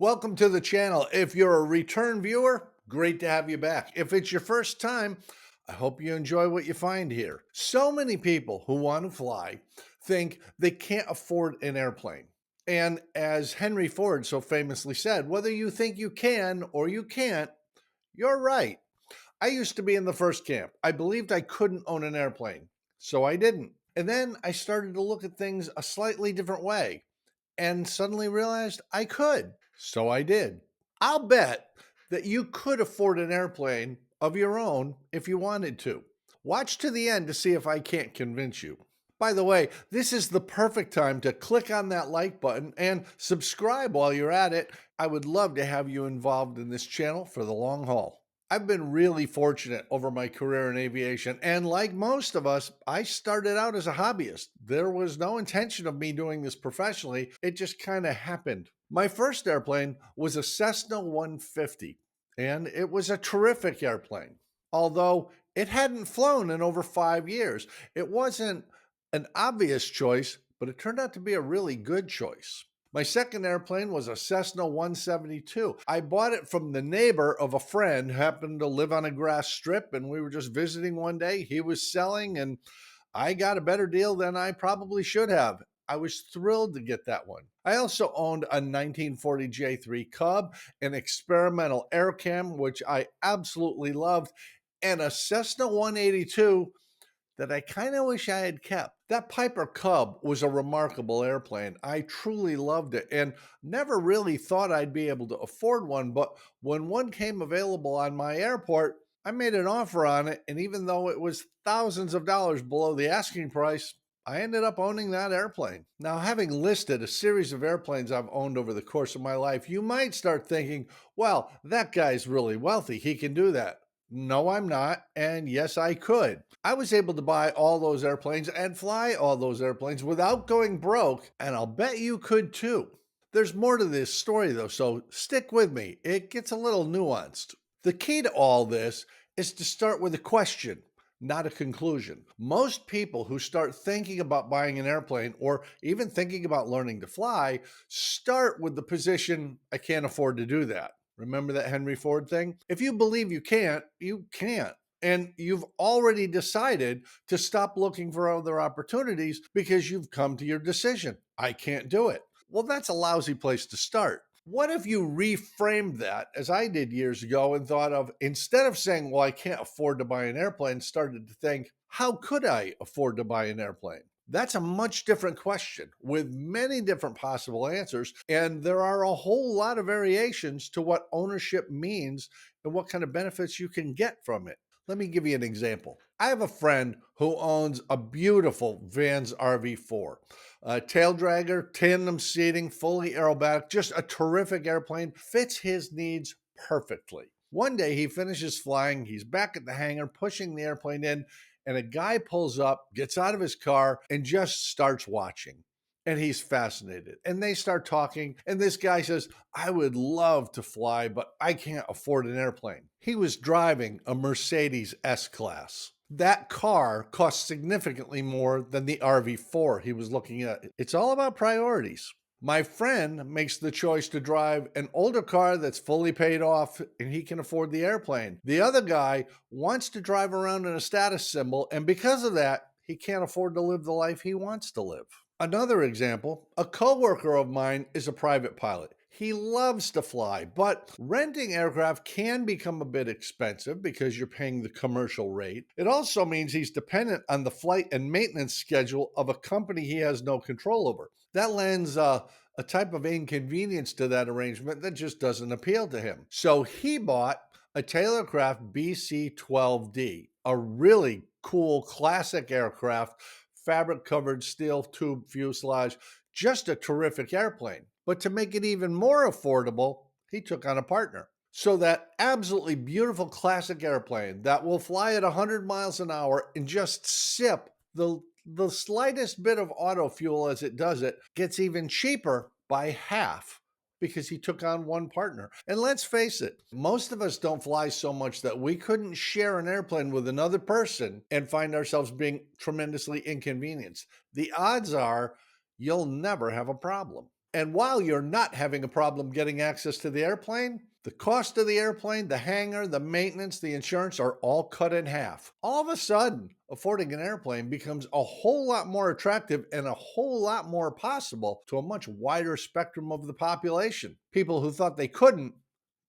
Welcome to the channel. If you're a return viewer, great to have you back. If it's your first time, I hope you enjoy what you find here. So many people who want to fly think they can't afford an airplane. And as Henry Ford so famously said, whether you think you can or you can't, you're right. I used to be in the first camp. I believed I couldn't own an airplane, so I didn't. And then I started to look at things a slightly different way and suddenly realized I could. So I did. I'll bet that you could afford an airplane of your own if you wanted to. Watch to the end to see if I can't convince you. By the way, this is the perfect time to click on that like button and subscribe while you're at it. I would love to have you involved in this channel for the long haul. I've been really fortunate over my career in aviation, and like most of us, I started out as a hobbyist. There was no intention of me doing this professionally, it just kind of happened. My first airplane was a Cessna 150, and it was a terrific airplane. Although it hadn't flown in over 5 years, it wasn't an obvious choice, but it turned out to be a really good choice. My second airplane was a Cessna 172. I bought it from the neighbor of a friend who happened to live on a grass strip, and we were just visiting one day. He was selling, and I got a better deal than I probably should have. I was thrilled to get that one. I also owned a 1940 J3 Cub, an experimental air cam, which I absolutely loved, and a Cessna 182 that I kind of wish I had kept. That Piper Cub was a remarkable airplane. I truly loved it and never really thought I'd be able to afford one. But when one came available on my airport, I made an offer on it. And even though it was thousands of dollars below the asking price, I ended up owning that airplane. Now, having listed a series of airplanes I've owned over the course of my life, you might start thinking, well, that guy's really wealthy. He can do that. No, I'm not. And yes, I could. I was able to buy all those airplanes and fly all those airplanes without going broke, and I'll bet you could too. There's more to this story though, so stick with me. It gets a little nuanced. The key to all this is to start with a question, not a conclusion. Most people who start thinking about buying an airplane or even thinking about learning to fly start with the position, I can't afford to do that. Remember that Henry Ford thing? If you believe you can't, you can't. And you've already decided to stop looking for other opportunities because you've come to your decision. I can't do it. Well, that's a lousy place to start. What if you reframed that, as I did years ago, and thought of, instead of saying, well, I can't afford to buy an airplane, started to think, how could I afford to buy an airplane? That's a much different question with many different possible answers. And there are a whole lot of variations to what ownership means and what kind of benefits you can get from it. Let me give you an example. I have a friend who owns a beautiful Vans RV4, a tail dragger, tandem seating, fully aerobatic, just a terrific airplane, fits his needs perfectly. One day he finishes flying, he's back at the hangar pushing the airplane in, and a guy pulls up, gets out of his car, and just starts watching. And he's fascinated. And they start talking. And this guy says, I would love to fly, but I can't afford an airplane. He was driving a Mercedes S Class. That car cost significantly more than the RV4 he was looking at. It's all about priorities. My friend makes the choice to drive an older car that's fully paid off and he can afford the airplane. The other guy wants to drive around in a status symbol, and because of that, he can't afford to live the life he wants to live. Another example, a coworker of mine is a private pilot. He loves to fly, but renting aircraft can become a bit expensive because you're paying the commercial rate. It also means he's dependent on the flight and maintenance schedule of a company he has no control over. That lends a type of inconvenience to that arrangement that just doesn't appeal to him. So he bought a Taylorcraft BC-12D, a really cool classic aircraft, fabric covered steel tube fuselage, just a terrific airplane. But to make it even more affordable, he took on a partner. So that absolutely beautiful classic airplane that will fly at 100 miles an hour and just sip the slightest bit of auto fuel as it does it gets even cheaper by half because he took on one partner. And let's face it, most of us don't fly so much that we couldn't share an airplane with another person and find ourselves being tremendously inconvenienced. The odds are you'll never have a problem. And while you're not having a problem getting access to the airplane, the cost of the airplane, the hangar, the maintenance, the insurance are all cut in half. All of a sudden, affording an airplane becomes a whole lot more attractive and a whole lot more possible to a much wider spectrum of the population. People who thought they couldn't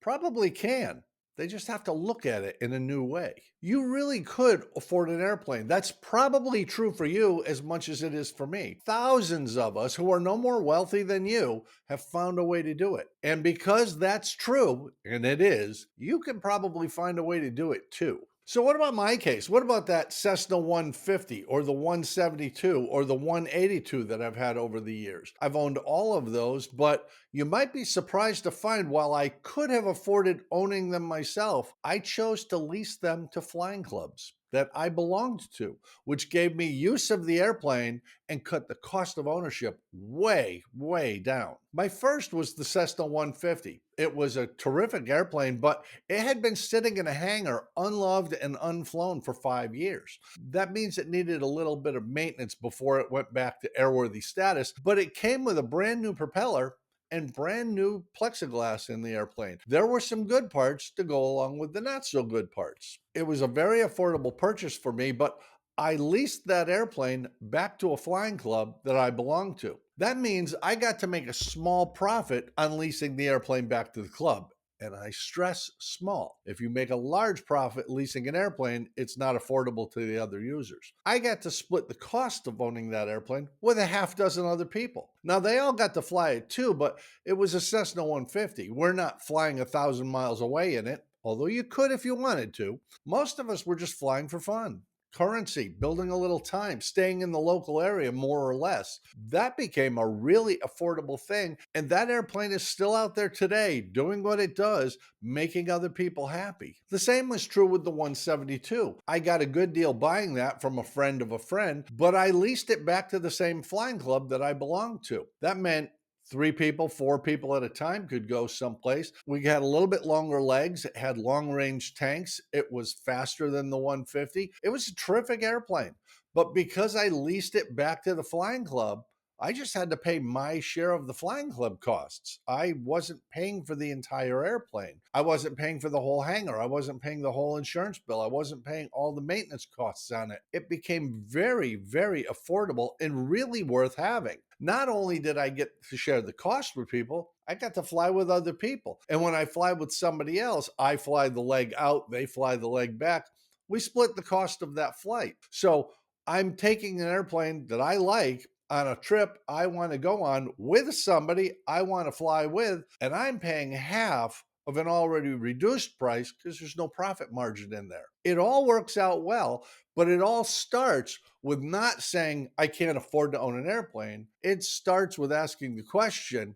probably can. They just have to look at it in a new way. You really could afford an airplane. That's probably true for you as much as it is for me. Thousands of us who are no more wealthy than you have found a way to do it. And because that's true, and it is, you can probably find a way to do it too. So, what about my case? What about that Cessna 150 or the 172 or the 182 that I've had over the years? I've owned all of those, but you might be surprised to find while I could have afforded owning them myself, I chose to lease them to flying clubs that I belonged to, which gave me use of the airplane and cut the cost of ownership way, way down. My first was the Cessna 150. It was a terrific airplane, but it had been sitting in a hangar unloved and unflown for 5 years. That means it needed a little bit of maintenance before it went back to airworthy status, but it came with a brand new propeller and brand new plexiglass in the airplane. There were some good parts to go along with the not so good parts. It was a very affordable purchase for me, but I leased that airplane back to a flying club that I belonged to. That means I got to make a small profit on leasing the airplane back to the club. And I stress small. If you make a large profit leasing an airplane, it's not affordable to the other users. I got to split the cost of owning that airplane with a half dozen other people. Now, they all got to fly it too, but it was a Cessna 150. We're not flying 1,000 miles away in it, although you could if you wanted to. Most of us were just flying for fun. Currency, building a little time, staying in the local area more or less. That became a really affordable thing. And that airplane is still out there today doing what it does, making other people happy. The same was true with the 172. I got a good deal buying that from a friend of a friend, but I leased it back to the same flying club that I belonged to. That meant 3 people, 4 people at a time could go someplace. We had a little bit longer legs. It had long range tanks. It was faster than the 150. It was a terrific airplane. But because I leased it back to the flying club, I just had to pay my share of the flying club costs. I wasn't paying for the entire airplane. I wasn't paying for the whole hangar. I wasn't paying the whole insurance bill. I wasn't paying all the maintenance costs on it. It became very, very affordable and really worth having. Not only did I get to share the cost with people, I got to fly with other people. And when I fly with somebody else, I fly the leg out, they fly the leg back. We split the cost of that flight. So I'm taking an airplane that I like on a trip I want to go on with somebody I want to fly with, and I'm paying half of an already reduced price because there's no profit margin in there. It all works out well, but it all starts with not saying I can't afford to own an airplane. It starts with asking the question,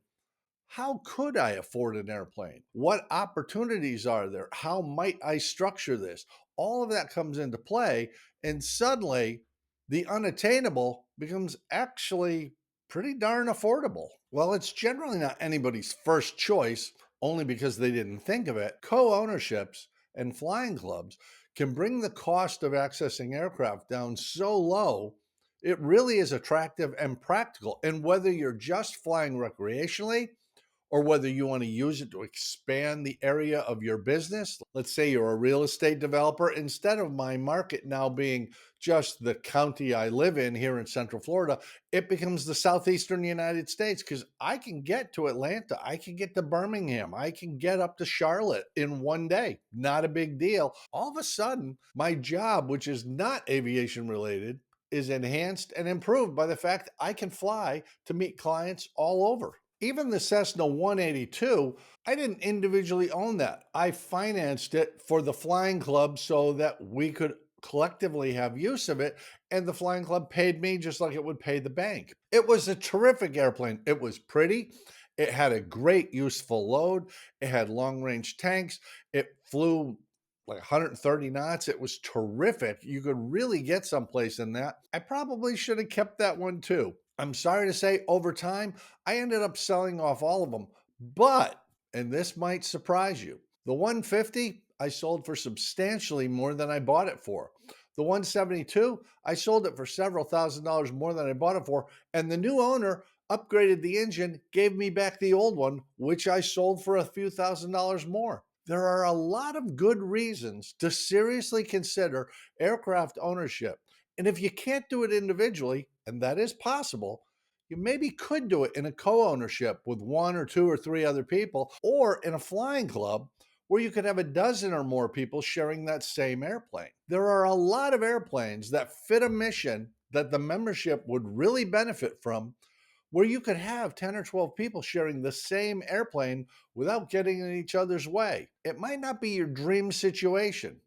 how could I afford an airplane? What opportunities are there? How might I structure this? All of that comes into play, and suddenly the unattainable becomes actually pretty darn affordable. Well, it's generally not anybody's first choice, only because they didn't think of it. Co ownerships and flying clubs can bring the cost of accessing aircraft down so low, it really is attractive and practical. And whether you're just flying recreationally, or whether you want to use it to expand the area of your business. Let's say you're a real estate developer. Instead of my market now being just the county I live in here in Central Florida, it becomes the southeastern United States because I can get to Atlanta, I can get to Birmingham, I can get up to Charlotte in one day. Not a big deal. All of a sudden, my job, which is not aviation related, is enhanced and improved by the fact I can fly to meet clients all over. Even the Cessna 182, I didn't individually own that. I financed it for the flying club so that we could collectively have use of it, and the flying club paid me just like it would pay the bank. It was a terrific airplane. It was pretty. It had a great useful load. It had long range tanks. It flew like 130 knots. It was terrific. You could really get someplace in that. I probably should have kept that one too. I'm sorry to say, over time, I ended up selling off all of them. But, and this might surprise you, the 150 I sold for substantially more than I bought it for. The 172, I sold it for several $1,000s more than I bought it for, and the new owner upgraded the engine, gave me back the old one, which I sold for a few $1,000s more. There are a lot of good reasons to seriously consider aircraft ownership. And if you can't do it individually, and that is possible, you maybe could do it in a co ownership with one or two or three other people, or in a flying club where you could have a dozen or more people sharing that same airplane. There are a lot of airplanes that fit a mission that the membership would really benefit from, where you could have 10 or 12 people sharing the same airplane without getting in each other's way. It might not be your dream situation.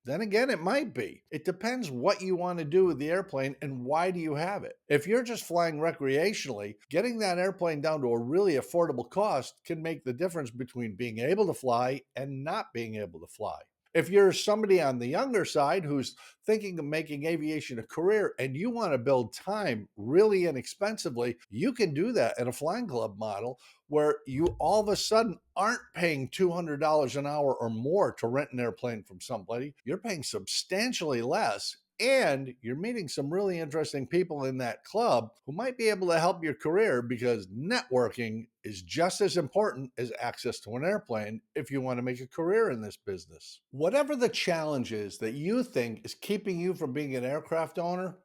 Then again, it might be. It depends what you want to do with the airplane and why do you have it. If you're just flying recreationally, getting that airplane down to a really affordable cost can make the difference between being able to fly and not being able to fly. If you're somebody on the younger side who's thinking of making aviation a career and you want to build time really inexpensively, you can do that in a flying club model where you all of a sudden aren't paying $200 an hour or more to rent an airplane from somebody. You're paying substantially less. And you're meeting some really interesting people in that club who might be able to help your career, because networking is just as important as access to an airplane if you want to make a career in this business. Whatever the challenge is that you think is keeping you from being an aircraft owner,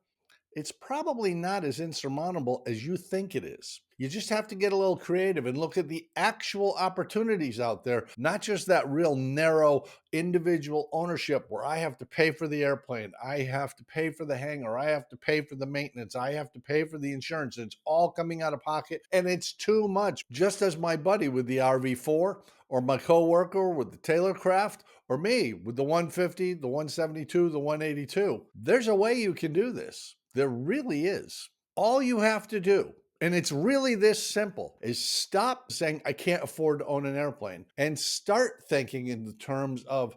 it's probably not as insurmountable as you think it is. You just have to get a little creative and look at the actual opportunities out there, not just that real narrow individual ownership where I have to pay for the airplane, I have to pay for the hangar, I have to pay for the maintenance, I have to pay for the insurance. It's all coming out of pocket and it's too much. Just as my buddy with the RV4, or my coworker with the Taylor Craft, or me with the 150, the 172, the 182. There's a way you can do this. There really is. All you have to do, and it's really this simple, is stop saying, I can't afford to own an airplane, and start thinking in the terms of,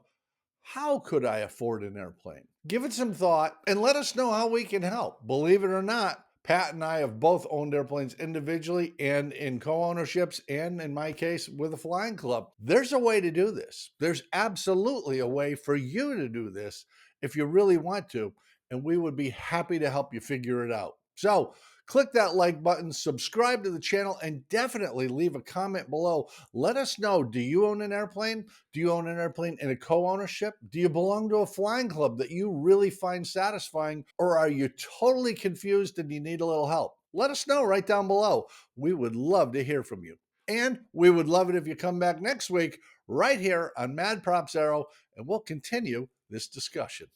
how could I afford an airplane? Give it some thought and let us know how we can help. Believe it or not, Pat and I have both owned airplanes individually and in co ownerships, and in my case, with a flying club. There's a way to do this. There's absolutely a way for you to do this if you really want to, and we would be happy to help you figure it out. So, click that like button, subscribe to the channel, and definitely leave a comment below. Let us know, do you own an airplane? Do you own an airplane in a co-ownership? Do you belong to a flying club that you really find satisfying? Or are you totally confused and you need a little help? Let us know right down below. We would love to hear from you. And we would love it if you come back next week right here on MadPropsAero, and we'll continue this discussion.